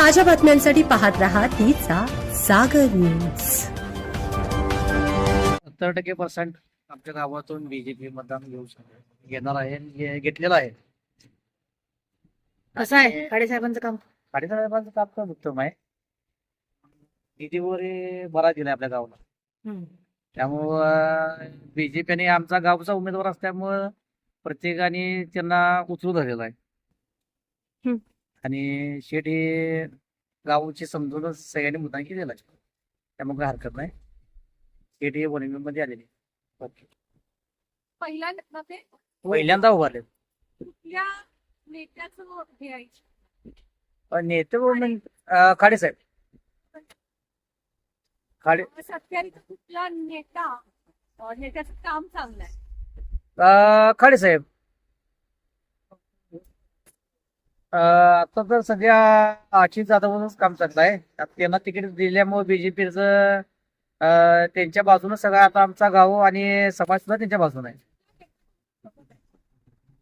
ताज्या बातम्यांसाठी पाहत रहा तिचा सागर न्यूज. 70% आमच्या गावातून बीजेपी मतदान घेणार आहे, घेतलेलं आहे. कसं आहे खाडेसाहेबांचं काम? खाडेसाहेबांचं काम तर उत्तम आहे. निधी वगैरे बरा दिलाय आपल्या गावाला. त्यामुळं बीजेपीने आमचा गावचा उमेदवार असल्यामुळं प्रत्येकाने त्यांना उचलून धरलेला आहे. आणि शेठ हे गावची समजूनच सगळ्यांनी मतदान केलेलं आहे. त्यामुळे काही हरकत नाही. शेठ हे मध्ये आलेले. पहिल्यांदा उभारले. कुठल्या नेत्याचं हे आहे? नेते म्हणून खाडेसाहेब. सत्यारीचा कुठला नेत्याचं काम चांगलं आहे? खाडेसाहेब. आता तर सध्या आशिष जाधवच काम चाललं आहे. त्यांना तिकीट दिल्यामुळे बीजेपीचं त्यांच्या बाजूने सगळं आता आमचा गाव आणि समाज सुद्धा त्यांच्या बाजूने आहे.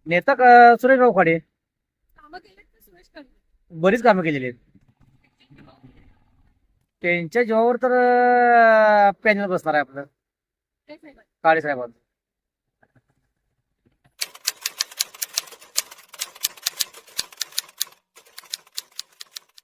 नेता सुरेशभाऊ खाडे कामं केलेत का सुरेश खाडे? बरीच कामं केलेली आहेत. त्यांच्या जीवावर तर पॅनल बसणार आहे आपलं ते साहेब. खाडे साहेबांचं.